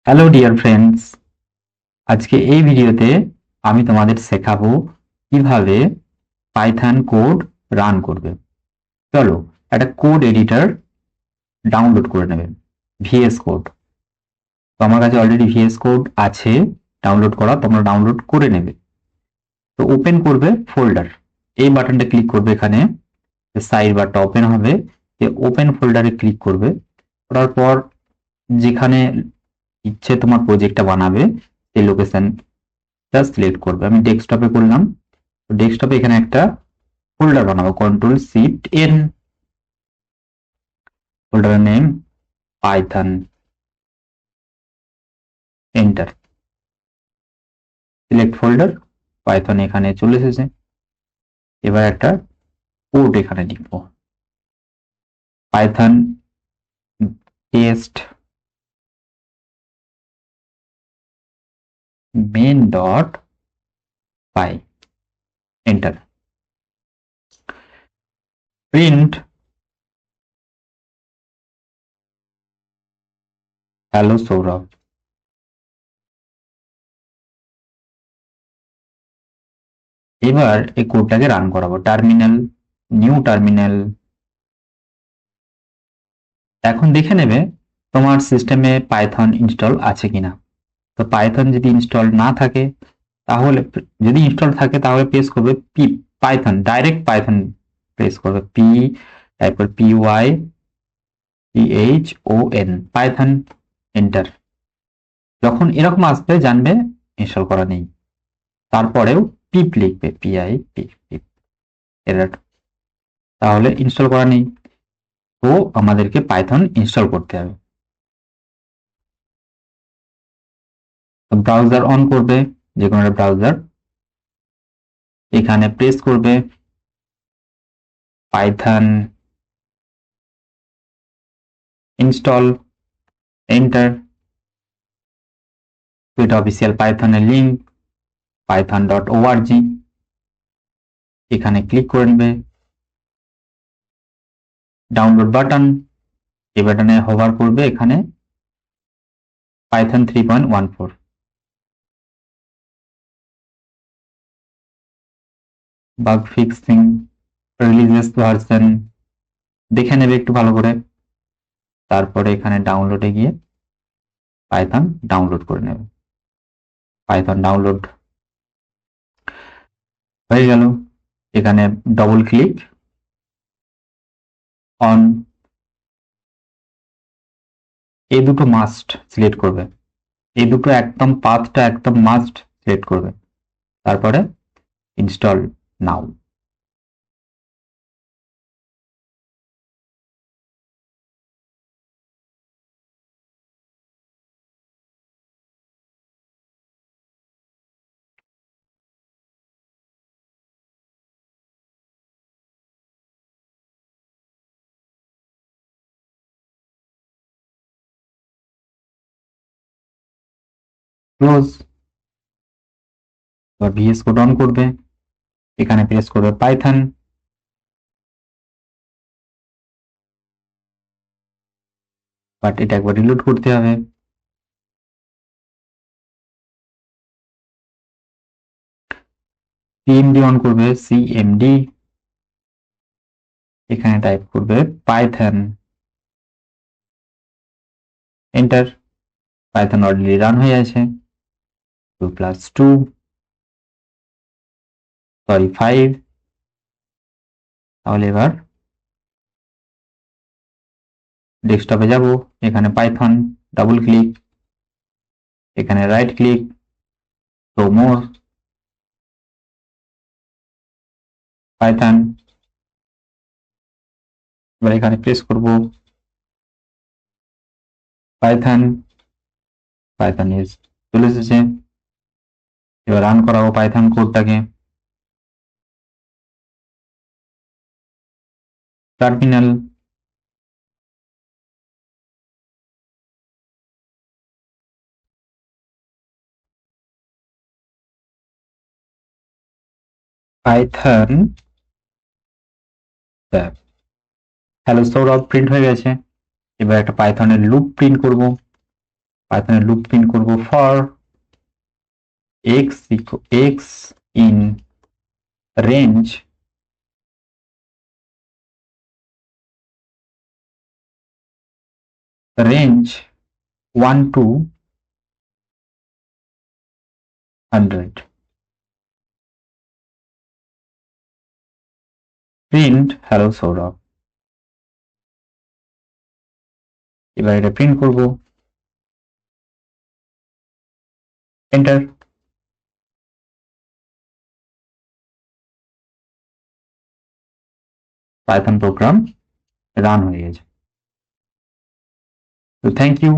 Hello dear friends, আজকে এই ভিডিওতে আমি তোমাদের শেখাবো কিভাবে পাইথন কোড রান করবে। চলো একটা কোড এডিটর ডাউনলোড করে নেবে, ভিএস কোড। তো আমার কাছে অলরেডি ভিএস কোড আছে ডাউনলোড করা, তোমরা ডাউনলোড করে নেবে। তো ওপেন করবে ফোল্ডার, এই বাটনটা ক্লিক করবে, এখানে সাইড বারটা ওপেন হবে, ওপেন ফোল্ডারে ক্লিক করবে। করার পর যেখানে ইচ্ছে তোমার প্রজেক্টটা বানাবে সেই লোকেশন সিলেক্ট করবে। আমি ডেস্কটপে করলাম। ডেস্কটপে এখানে একটা ফোল্ডার বানাবো, কন্ট্রোল শিফট এন, ফোল্ডারের name Python, enter, select folder. Python এখানে চলে এসেছে। এবার একটা কোড এখানে লিখবো, Python test main dot py, enter, print hello Sourav. এবার এই কোডটাকে রান করাবো, টার্মিনাল, নিউ টার্মিনাল। এখন দেখে নেবে তোমার সিস্টেমে পাইথন ইনস্টল আছে কিনা। তো পাইথন যদি ইনস্টল না থাকে, তাহলে যদি ইনস্টল থাকে তাহলে প্রেস করবে P, Python, direct Python press করবে, পি, তারপর P Y P H O N, Python, enter. যখন এরকম আসবে জানবে ইনস্টল করা নেই। তারপরেও পিপ লিখবে, পিআই পি, পিপ, এরর, তাহলে ইনস্টল করা নেই। তো আমাদেরকে পাইথন ইনস্টল করতে হবে। ব্রাউজার অন করবে, যে কোনো একটা ব্রাউজার, এখানে প্রেস করবে পাইথন ইনস্টল, এন্টার। এটা অফিসিয়াল পাইথনের লিঙ্ক, python.org, এখানে ক্লিক করে নেবে। ডাউনলোড বাটন, এই বাটনে হোভার করবে, এখানে Python 3.14, bug fixing, releases version দেখে নেবে একটু ভালো করে। তারপরে এখানে ডাউনলোডে গিয়ে পাইথন ডাউনলোড করে নেবে। পাইথন ডাউনলোড হয়ে গেল। এখানে ডবল ক্লিক অন, এই দুটো মাস্ট সিলেক্ট করবে, এই দুটো একদম পাথটা একদম মাস্ট সিলেক্ট করবে। তারপরে ইনস্টল নাও। ক্লোজ। এবার ভিএস কোড অন করবে, এখানে প্রেস করবে পাইথন, বাট এটা একবার রিলোড করতে হবে। সিএমডি অন করবে, সিএমডি, এখানে টাইপ করবে Python, enter. Python already run হয়ে আছে, 2+2, সরি 5। তাহলে এবার ডেস্কটপে যাব, এখানে পাইথন, ডাবল ক্লিক, এখানে রাইট ক্লিক, শো মোর, পাইথন। এবার এখানে প্রেস করব পাইথন, পাইথন ইজ চলে এসেছে। এবার রান করাবো পাইথন কোডটাকে। Terminal, Python hello Sourav print হয়ে গেছে। এবার একটা পাইথনের লুপ প্রিন্ট করব, পাইথনের লুপ প্রিন্ট করব for x in range range 1 to 100 print hello Sourav. এবার এটা প্রিন্ট করব, এন্টার। পাইথন প্রোগ্রাম রান হয়ে গেছে। তো থ্যাংক ইউ।